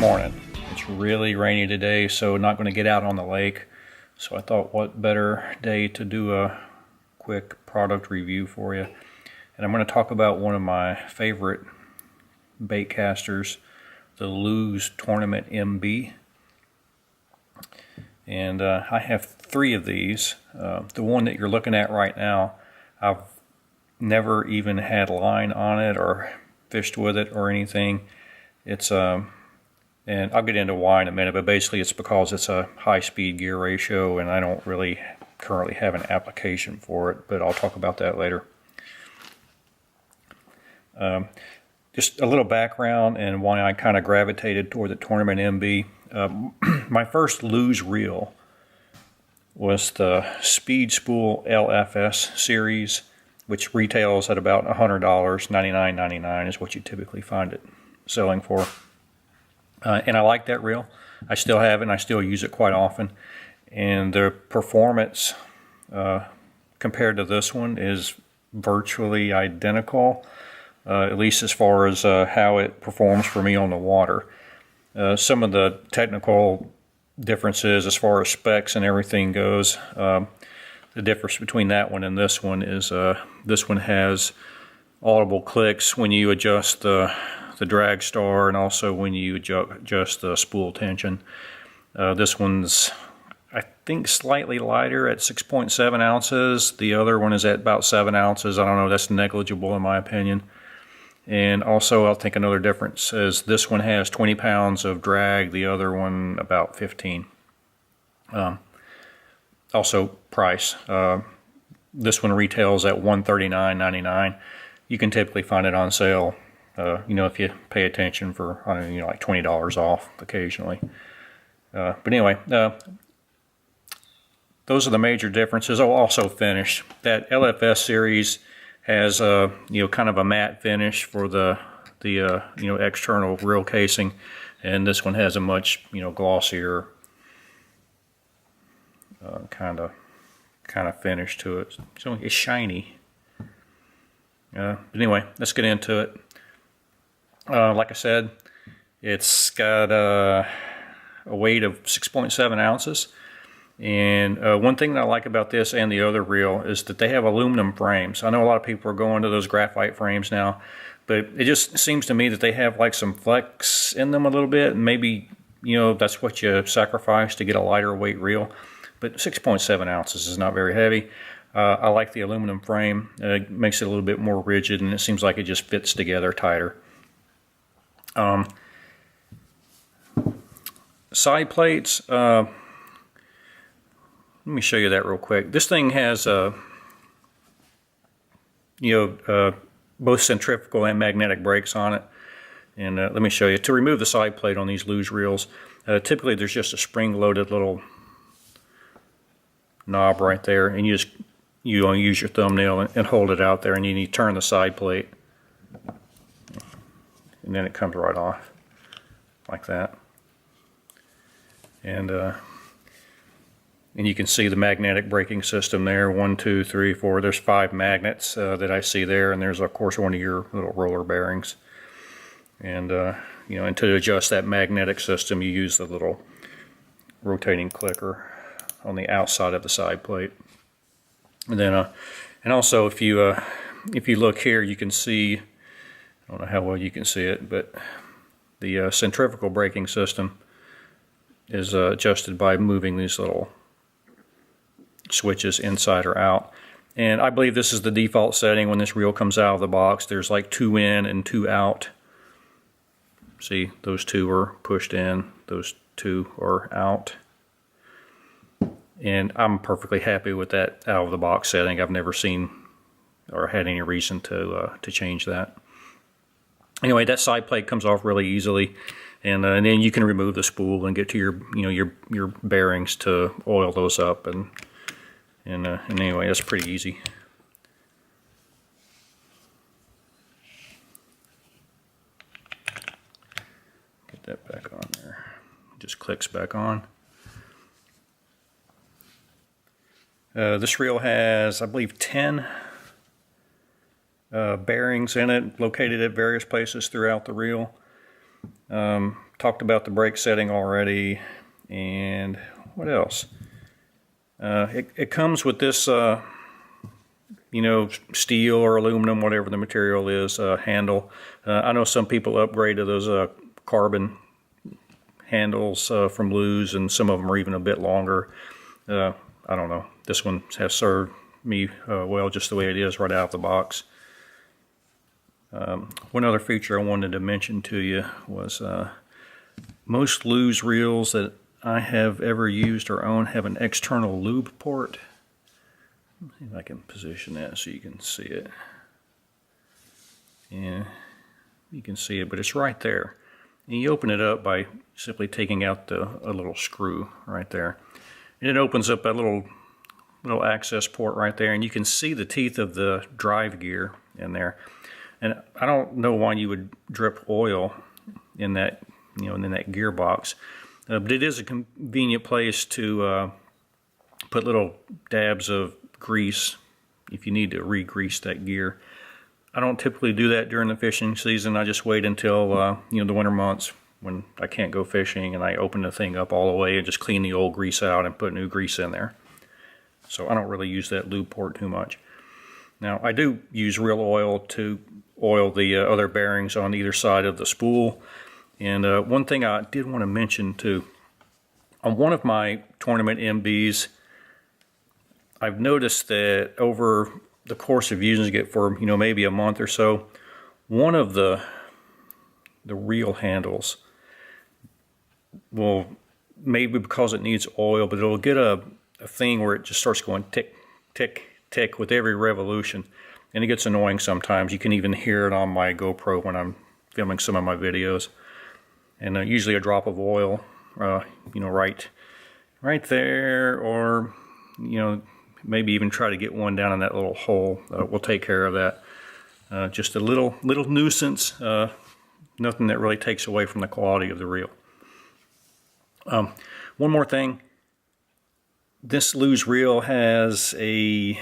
morning. It's really rainy today, so not going to get out on the lake. So I thought, what better day to do a quick product review for you. And I'm going to talk about one of my favorite bait casters, the Lube Tournament MB. And I have 3 of these. The one that you're looking at right now, I've never even had line on it or fished with it or anything. It's and I'll get into why in a minute, but basically it's because it's a high-speed gear ratio and I don't really currently have an application for it, but I'll talk about that later. Just a little background and why I kind of gravitated toward the Tournament MB. My first Lube reel was the Speed Spool LFS series, which retails at about $100, $99.99 is what you typically find it selling for. And I like that reel. I still have it and I still use it quite often. And the performance compared to this one is virtually identical, at least as far as how it performs for me on the water. Some of the technical differences as far as specs and everything goes, the difference between that one and this one is this one has audible clicks when you adjust the drag star and also when you adjust the spool tension. This one's, I think, slightly lighter at 6.7 ounces. The other one is at about 7 ounces. I don't know, that's negligible in my opinion. And also I'll think another difference is this one has 20 pounds of drag, the other one about 15. Also price. This one retails at $139.99. You can typically find it on sale, if you pay attention for, like $20 off occasionally. But anyway, those are the major differences. Oh, also finish. That LFS series has kind of a matte finish for the external reel casing, and this one has a much glossier kind of finish to it. So it's shiny. But anyway, let's get into it. Like I said, it's got a weight of 6.7 ounces. And one thing that I like about this and the other reel is that they have aluminum frames. I know a lot of people are going to those graphite frames now, but it just seems to me that they have like some flex in them a little bit, and maybe that's what you sacrifice to get a lighter weight reel. But 6.7 ounces is not very heavy. I like the aluminum frame. It makes it a little bit more rigid, and it seems like it just fits together tighter. Side plates. Let me show you that real quick. This thing has, both centrifugal and magnetic brakes on it. And let me show you. To remove the side plate on these Lube reels, typically there's just a spring-loaded little knob right there, and you use your thumbnail and hold it out there, and you need to turn the side plate, and then it comes right off like that. And you can see the magnetic braking system there. 1, 2, 3, 4. There's 5 magnets that I see there, and there's of course one of your little roller bearings. And and to adjust that magnetic system, you use the little rotating clicker on the outside of the side plate. And then, and also if you look here, you can see. I don't know how well you can see it, but the centrifugal braking system is adjusted by moving these little switches inside or out. And I believe this is the default setting when this reel comes out of the box. There's like 2 in and 2 out. See, those 2 are pushed in, those 2 are out. And I'm perfectly happy with that out of the box setting. I've never seen or had any reason to change that. Anyway, that side plate comes off really easily, and then you can remove the spool and get to your bearings to oil those up, and anyway, that's pretty easy. Get that back on there. It just clicks back on. This reel has, I believe, 10 bearings in it, located at various places throughout the reel. Talked about the brake setting already, and what else? It comes with this, steel or aluminum, whatever the material is, handle. I know some people upgrade to those carbon handles from Lube, and some of them are even a bit longer. I don't know. This one has served me well just the way it is right out of the box. One other feature I wanted to mention to you was most Lube reels that I have ever used or owned have an external lube port. Let's see if I can position that so you can see it. Yeah, you can see it, but it's right there. And you open it up by simply taking out a little screw right there. And it opens up that little access port right there, and you can see the teeth of the drive gear in there. And I don't know why you would drip oil in that, in that gearbox, but it is a convenient place to put little dabs of grease if you need to re-grease that gear. I don't typically do that during the fishing season. I just wait until the winter months when I can't go fishing, and I open the thing up all the way and just clean the old grease out and put new grease in there. So I don't really use that lube port too much. Now I do use real oil to oil the other bearings on either side of the spool. And one thing I did want to mention too, on one of my tournament MBs, I've noticed that over the course of using it for maybe a month or so, one of the reel handles will, maybe because it needs oil, but it'll get a thing where it just starts going tick, tick, tick with every revolution, and it gets annoying sometimes. You can even hear it on my GoPro when I'm filming some of my videos. And usually a drop of oil, right there, or maybe even try to get one down in that little hole. We'll take care of that. Just a little nuisance. Nothing that really takes away from the quality of the reel. One more thing. This Lube reel has I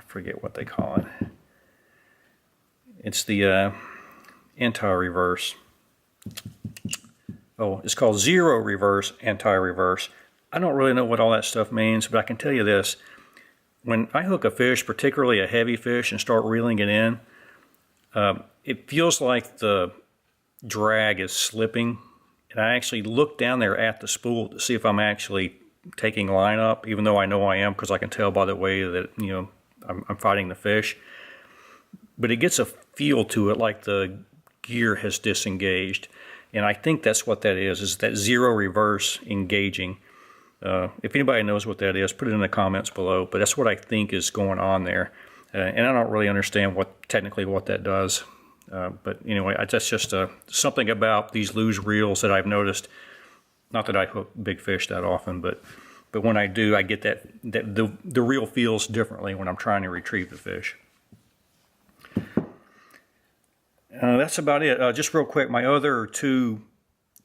forget what they call it. It's the anti-reverse. Oh, it's called zero reverse anti-reverse. I don't really know what all that stuff means, but I can tell you this. When I hook a fish, particularly a heavy fish, and start reeling it in, it feels like the drag is slipping. And I actually look down there at the spool to see if I'm actually taking line up, even though I know I am, because I can tell by the way that I'm fighting the fish. But it gets a feel to it like the gear has disengaged, and I think that's what that is that zero reverse engaging. If anybody knows what that is, put it in the comments below, but that's what I think is going on there. And I don't really understand technically what that does. But anyway, that's just something about these Lube reels that I've noticed. Not that I hook big fish that often, but when I do, I get that the reel feels differently when I'm trying to retrieve the fish. That's about it. Just real quick, my other two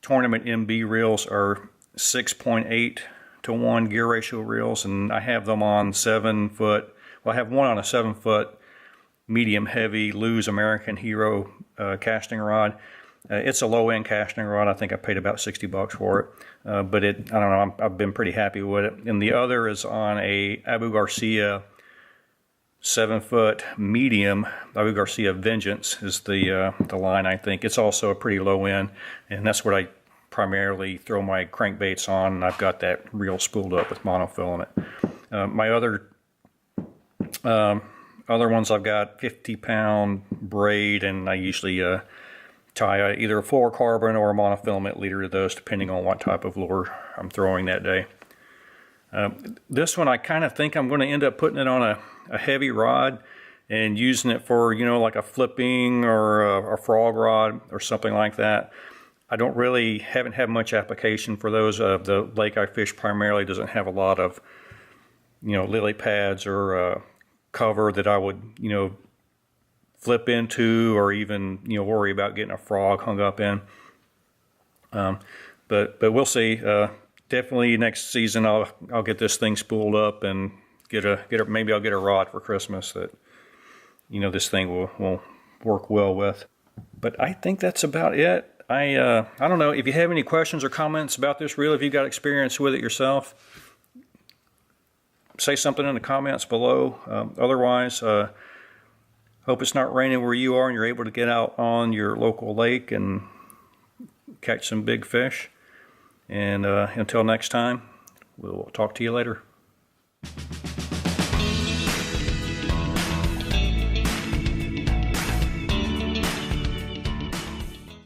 tournament MB reels are 6.8 to 1 gear ratio reels, and I have them on 7-foot. Well, I have one on a 7-foot medium heavy Lube American Hero casting rod. It's a low-end casting rod. I think I paid about $60 for it, but I don't know. I've been pretty happy with it. And the other is on a Abu Garcia 7-foot medium. Abu Garcia Vengeance is the line, I think. It's also a pretty low end, and that's what I primarily throw my crankbaits on. And I've got that reel spooled up with monofilament. My other ones, I've got 50-pound braid, and I usually tie either a fluorocarbon or a monofilament leader to those, depending on what type of lure I'm throwing that day. This one, I kind of think I'm going to end up putting it on a heavy rod and using it for, like a flipping or a frog rod or something like that. I haven't had much application for those. The lake I fish primarily doesn't have a lot of, lily pads or cover that I would, flip into or even, worry about getting a frog hung up in. But we'll see. Definitely next season I'll get this thing spooled up and maybe I'll get a rod for Christmas that this thing will work well with. But I think that's about it. I don't know if you have any questions or comments about this reel. If you've got experience with it yourself, say something in the comments below. Otherwise, hope it's not raining where you are and you're able to get out on your local lake and catch some big fish. And until next time, we'll talk to you later.